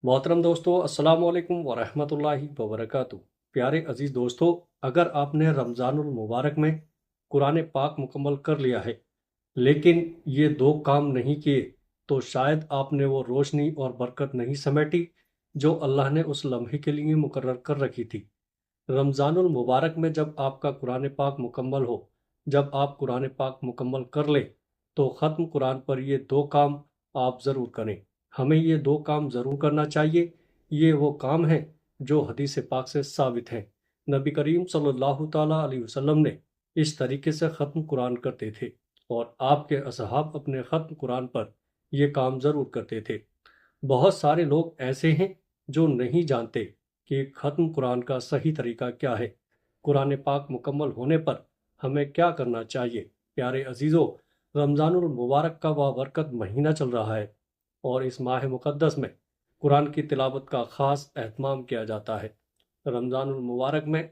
मोहतरम दोस्तों, अस्सलाम वालेकुम वरहमतुल्लाहि वबरकातुहू। प्यारे अजीज दोस्तों, अगर आपने रमज़ानुल मुबारक में कुरान पाक मुकम्मल कर लिया है लेकिन ये दो काम नहीं किए तो शायद आपने वो रोशनी और बरकत नहीं समेटी जो अल्लाह ने उस लम्हे के लिए मुकर्रर कर रखी थी। रमज़ानुल मुबारक में जब आपका कुरान पाक मुकम्मल हो, जब आप कुरान पाक मुकम्मल कर लें, तो ख़त्म कुरान पर ये दो काम आप ज़रूर करें। हमें ये दो काम ज़रूर करना चाहिए। ये वो काम हैं जो हदीस पाक से साबित हैं। नबी करीम सल्लल्लाहु ताला अलैहि वसल्लम ने इस तरीके से ख़त्म कुरान करते थे और आपके असहाब अपने ख़त्म कुरान पर ये काम ज़रूर करते थे। बहुत सारे लोग ऐसे हैं जो नहीं जानते कि ख़त्म कुरान का सही तरीका क्या है। कुरान पाक मुकम्मल होने पर हमें क्या करना चाहिए। प्यारे अजीज़ों, रमज़ानुल मुबारक का बरकत महीना चल रहा है और इस माह मुक़द्दस में कुरान की तिलावत का ख़ास एहतमाम किया जाता है। रमज़ानुल मुबारक में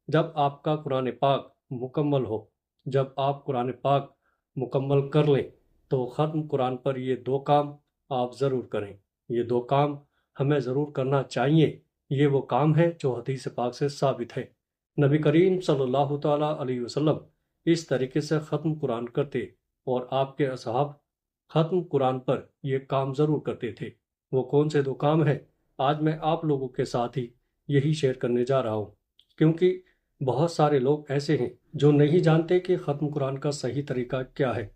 जब आपका कुरान पाक मुकम्मल हो, जब आप कुरान पाक मुकम्मल कर लें, तो ख़त्म कुरान पर ये दो काम आप ज़रूर करें। ये दो काम हमें ज़रूर करना चाहिए। ये वो काम है जो हदीस पाक से साबित है। नबी करीम सल्लल्लाहु ताला अलैहि वसल्लम इस तरीके से ख़त्म कुरान करते और आपके असहाब ख़त्म कुरान पर ये काम ज़रूर करते थे। वो कौन से दो काम हैं, आज मैं आप लोगों के साथ ही यही शेयर करने जा रहा हूँ, क्योंकि बहुत सारे लोग ऐसे हैं जो नहीं जानते कि ख़त्म कुरान का सही तरीका क्या है।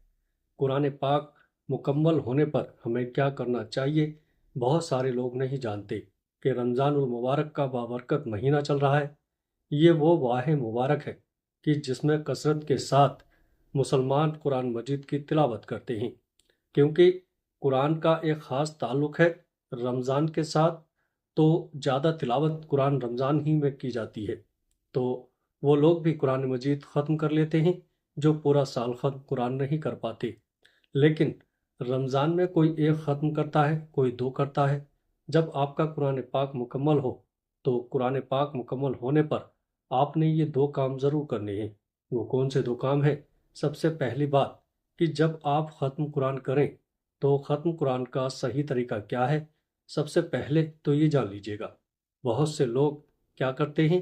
कुरान पाक मुकम्मल होने पर हमें क्या करना चाहिए। बहुत सारे लोग नहीं जानते कि रमज़ानुल मुबारक का बाबरकत महीना चल रहा है। ये वो वाह मुबारक है कि जिसमें कसरत के साथ मुसलमान कुरान मजीद की तिलावत करते हैं, क्योंकि कुरान का एक ख़ास ताल्लुक़ है रमज़ान के साथ। तो ज़्यादा तिलावत कुरान रमज़ान ही में की जाती है। तो वो लोग भी कुरान मजीद ख़त्म कर लेते हैं जो पूरा साल ख़त्म कुरान नहीं कर पाते। लेकिन रमज़ान में कोई एक ख़त्म करता है, कोई दो करता है। जब आपका कुरान पाक मुकम्मल हो, तो कुरान पाक मुकम्मल होने पर आपने ये दो काम ज़रूर करने हैं। वो कौन से दो काम हैं? सबसे पहली बात कि जब आप ख़त्म कुरान करें, तो ख़त्म कुरान का सही तरीका क्या है, सबसे पहले तो ये जान लीजिएगा। बहुत से लोग क्या करते हैं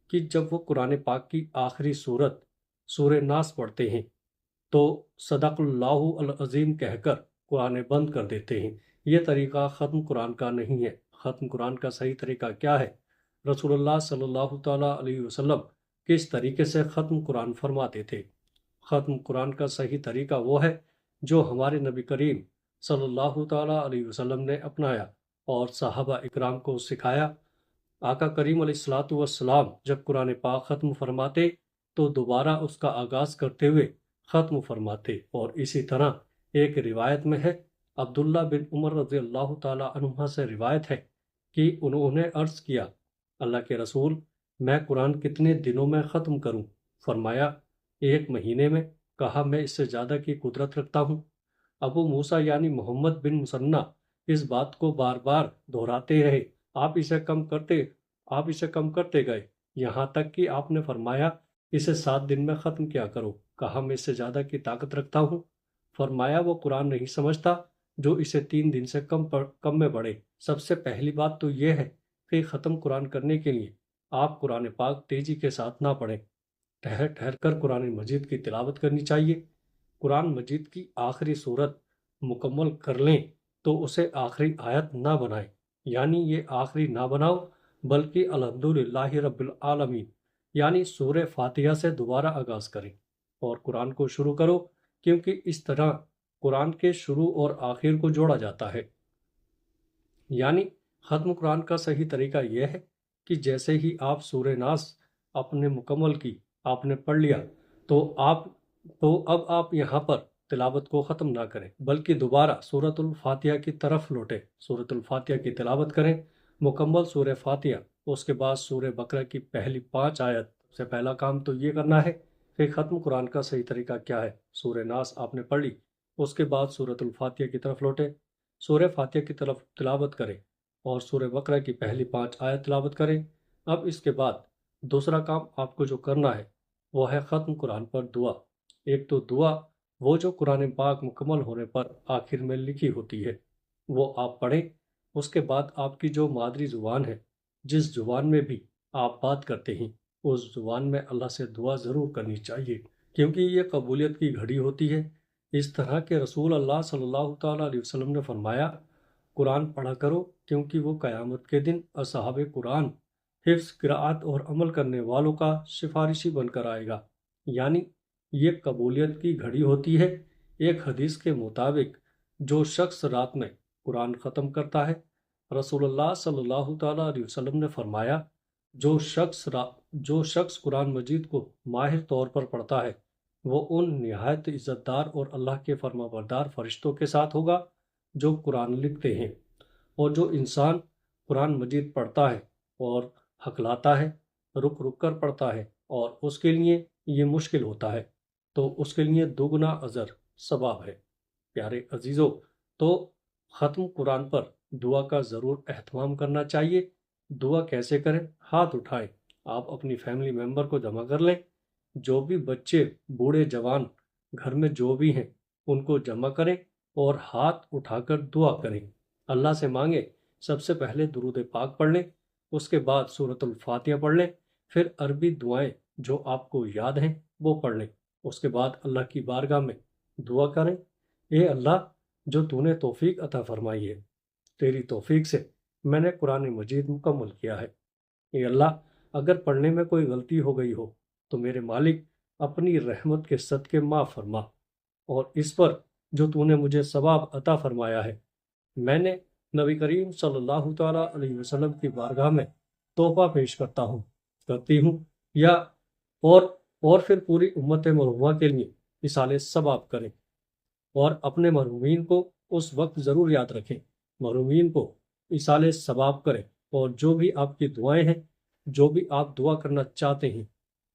कि जब वो कुरान पाक की आखिरी सूरत सूरह नास पढ़ते हैं, तो सदक़ल्लाहु अल अज़ीम कहकर कुरान बंद कर देते हैं। ये तरीका ख़त्म कुरान का नहीं है। ख़त्म कुरान का सही तरीका क्या है? रसूलुल्लाह सल्लल्लाहु ताला अलैहि वसल्लम किस तरीके से ख़त्म कुरान फरमाते थे? ख़त्म कुरान का सही तरीका वो है जो हमारे नबी करीम सल्लल्लाहु ताला अलैहि वसल्लम ने अपनाया और सहाबा इकराम को सिखाया। आका करीम अलैहिस्सलातु वस्सलाम जब कुरान पाक ख़त्म फरमाते तो दोबारा उसका आगाज़ करते हुए ख़त्म फरमाते। और इसी तरह एक रिवायत में है, अब्दुल्ला बिन उमर रज़ी अल्लाह ताला अन्हुमा से रिवायत है कि उन्होंने अर्ज़ किया, अल्लाह के रसूल, मैं कुरान कितने दिनों में ख़त्म करूं? फरमाया, एक महीने में। कहा, मैं इससे ज़्यादा की कुदरत रखता हूँ। अबू मूसा यानी मोहम्मद बिन मुसन्ना इस बात को बार बार दोहराते रहे। आप इसे कम करते आप इसे कम करते गए, यहाँ तक कि आपने फरमाया, इसे 7 दिन में ख़त्म किया करो। कहा, मैं इससे ज़्यादा की ताकत रखता हूँ। फरमाया, वो कुरान नहीं समझता जो इसे 3 दिन से कम में पढ़े। सबसे पहली बात तो यह है कि ख़त्म कुरान करने के लिए आप कुरान पाक तेज़ी के साथ ना पढ़ें। ठहर ठहर कर कुरान मजीद की तिलावत करनी चाहिए। कुरान मजीद की आखिरी सूरत मुकम्मल कर लें तो उसे आखिरी आयत ना बनाएं, यानी ये आखिरी ना बनाओ, बल्कि अल्हम्दुलिल्लाहि रब्बिल आलमीन यानी सूरह फातिहा से दोबारा आगाज़ करें और कुरान को शुरू करो, क्योंकि इस तरह कुरान के शुरू और आखिर को जोड़ा जाता है। यानी ख़त्म कुरान का सही तरीका यह है कि जैसे ही आप सूरह नास आपने मुकम्मल की, आपने पढ़ लिया, तो अब आप यहाँ पर तिलावत को ख़त्म ना करें, बल्कि दोबारा सूरतुल फातिहा की तरफ लौटें, सूरतुल फातिहा की तिलावत करें, मुकम्मल सूरह फातिहा। उसके बाद सूरह बकरा की पहली 5 आयत। सबसे पहला काम तो ये करना है कि ख़त्म कुरान का सही तरीका क्या है। सूरह नास आपने पढ़ ली, उसके बाद सूरतुल फातिहा की तरफ लौटें, सूरह फातिहा की तरफ तिलावत करें और सूरह बकरा की पहली 5 आयत तिलावत करें। अब इसके बाद दूसरा काम आपको जो करना है वो है ख़त्म कुरान पर दुआ। एक तो दुआ वो जो कुरान पाक मुकम्मल होने पर आखिर में लिखी होती है, वो आप पढ़ें اس کے بعد آپ کی جو مادری زبان ہے، جس زبان میں بھی آپ بات کرتے ہیں، اس زبان میں اللہ سے دعا ضرور کرنی چاہیے، کیونکہ یہ قبولیت کی گھڑی ہوتی ہے۔ اس طرح کے رسول اللہ صلی اللہ تعالیٰ علیہ وسلم نے فرمایا، قرآن پڑھا کرو کیونکہ وہ قیامت کے دن اصحاب قرآن، حفظ، قراءت اور عمل کرنے والوں کا سفارشی بن کر آئے گا۔ یعنی یہ قبولیت کی گھڑی ہوتی ہے۔ ایک حدیث کے مطابق جو شخص رات میں قرآن ختم کرتا ہے، رسول اللہ صلی اللہ تعالیٰ علیہ وسلم نے فرمایا، جو شخص قرآن مجید کو ماہر طور پر پڑھتا ہے، وہ ان نہایت عزت دار اور اللہ کے فرما بردار فرشتوں کے ساتھ ہوگا جو قرآن لکھتے ہیں۔ اور جو انسان قرآن مجید پڑھتا ہے اور ہکلاتا ہے، رک رک کر پڑھتا ہے، اور اس کے لیے یہ مشکل ہوتا ہے، تو اس کے لیے دوگنا اجر ثواب ہے۔ پیارے عزیزو، تو ختم قرآن پر دعا کا ضرور اہتمام کرنا چاہیے۔ دعا کیسے کریں؟ ہاتھ اٹھائیں، آپ اپنی فیملی ممبر کو جمع کر لیں، جو بھی بچے، بوڑھے، جوان گھر میں جو بھی ہیں ان کو جمع کریں اور ہاتھ اٹھا کر دعا کریں، اللہ سے مانگیں۔ سب سے پہلے درود پاک پڑھ لیں، اس کے بعد سورۃ الفاتحہ پڑھ لیں، پھر عربی دعائیں جو آپ کو یاد ہیں وہ پڑھ لیں۔ اس کے بعد اللہ کی بارگاہ میں دعا کریں، اے اللہ، جو تو نے توفیق عطا فرمائی ہے، تیری توفیق سے میں نے قرآن مجید مکمل کیا ہے۔ اے اللہ، اگر پڑھنے میں کوئی غلطی ہو گئی ہو تو میرے مالک اپنی رحمت کے صدقے معاف فرما، اور اس پر جو تو نے مجھے ثواب عطا فرمایا ہے میں نے نبی کریم صلی اللہ تعالیٰ علیہ وسلم کی بارگاہ میں توبہ پیش کرتی ہوں، یا اور پھر پوری امت مرحومہ کے لیے اصالِ ثواب کریں، اور اپنے مرحومین کو اس وقت ضرور یاد رکھیں، مرحومین کو اصالِ ثواب کریں، اور جو بھی آپ کی دعائیں ہیں، جو بھی آپ دعا کرنا چاہتے ہیں،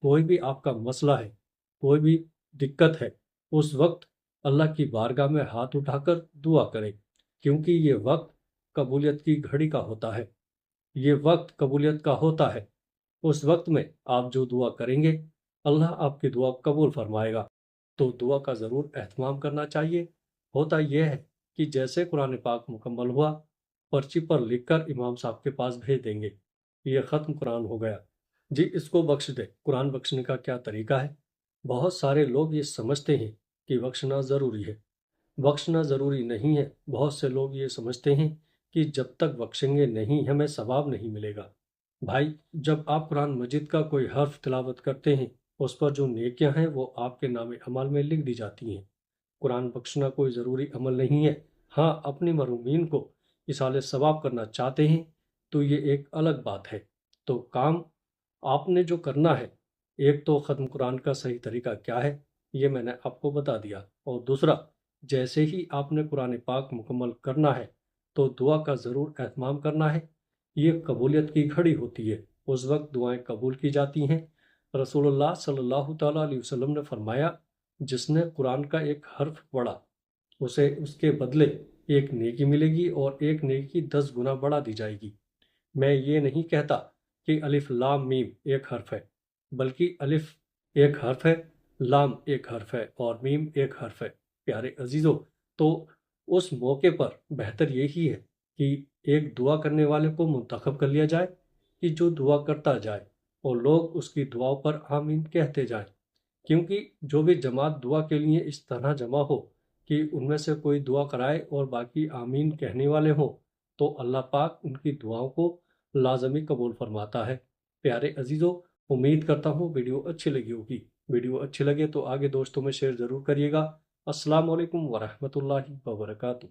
کوئی بھی آپ کا مسئلہ ہے، کوئی بھی دقت ہے، اس وقت اللہ کی بارگاہ میں ہاتھ اٹھا کر دعا کریں، کیونکہ یہ وقت قبولیت کی گھڑی کا ہوتا ہے، یہ وقت قبولیت کا ہوتا ہے۔ اس وقت میں آپ جو دعا کریں گے، اللہ آپ کی دعا قبول فرمائے گا۔ تو دعا کا ضرور اہتمام کرنا چاہیے۔ ہوتا یہ ہے کہ جیسے قرآن پاک مکمل ہوا، پرچی پر لکھ کر امام صاحب کے پاس بھیج دیں گے، یہ ختم قرآن ہو گیا جی، اس کو بخش دے۔ قرآن بخشنے کا کیا طریقہ ہے؟ بہت سارے لوگ یہ سمجھتے ہیں کہ بخشنا ضروری ہے، بخشنا ضروری نہیں ہے۔ بہت سے لوگ یہ سمجھتے ہیں کہ جب تک بخشیں گے نہیں ہمیں ثواب نہیں ملے گا۔ بھائی، جب آپ قرآن مجید کا کوئی حرف تلاوت کرتے ہیں، اس پر جو نیکیاں ہیں وہ آپ کے نام عمل میں لکھ دی جاتی ہیں۔ قرآن بخشنا کوئی ضروری عمل نہیں ہے۔ ہاں، اپنی مرحومین کو اصالِ ثواب کرنا چاہتے ہیں تو یہ ایک الگ بات ہے۔ تو کام آپ نے جو کرنا ہے، ایک تو ختم قرآن کا صحیح طریقہ کیا ہے یہ میں نے آپ کو بتا دیا، اور دوسرا، جیسے ہی آپ نے قرآن پاک مکمل کرنا ہے تو دعا کا ضرور اہتمام کرنا ہے۔ یہ قبولیت کی گھڑی ہوتی ہے، اس وقت دعائیں قبول کی جاتی ہیں۔ رسول اللہ صلی اللہ تعالیٰ علیہ وسلم نے فرمایا، جس نے قرآن کا ایک حرف پڑھا اسے اس کے بدلے ایک نیکی ملے گی، اور ایک نیکی 10 گنا بڑھا دی جائے گی۔ میں یہ نہیں کہتا کہ الف لام میم ایک حرف ہے، بلکہ الف ایک حرف ہے، لام ایک حرف ہے، اور میم ایک حرف ہے۔ پیارے عزیزو، تو اس موقع پر بہتر یہی ہے کہ ایک دعا کرنے والے کو منتخب کر لیا جائے کہ جو دعا کرتا جائے اور لوگ اس کی دعاؤں پر آمین کہتے جائیں، کیونکہ جو بھی جماعت دعا کے لیے اس طرح جمع ہو کہ ان میں سے کوئی دعا کرائے اور باقی آمین کہنے والے ہوں، تو اللہ پاک ان کی دعاؤں کو لازمی قبول فرماتا ہے۔ پیارے عزیزو، امید کرتا ہوں ویڈیو اچھی لگی ہوگی۔ ویڈیو اچھی لگے تو آگے دوستوں میں شیئر ضرور کریے گا۔ السلام علیکم ورحمۃ اللہ وبرکاتہ۔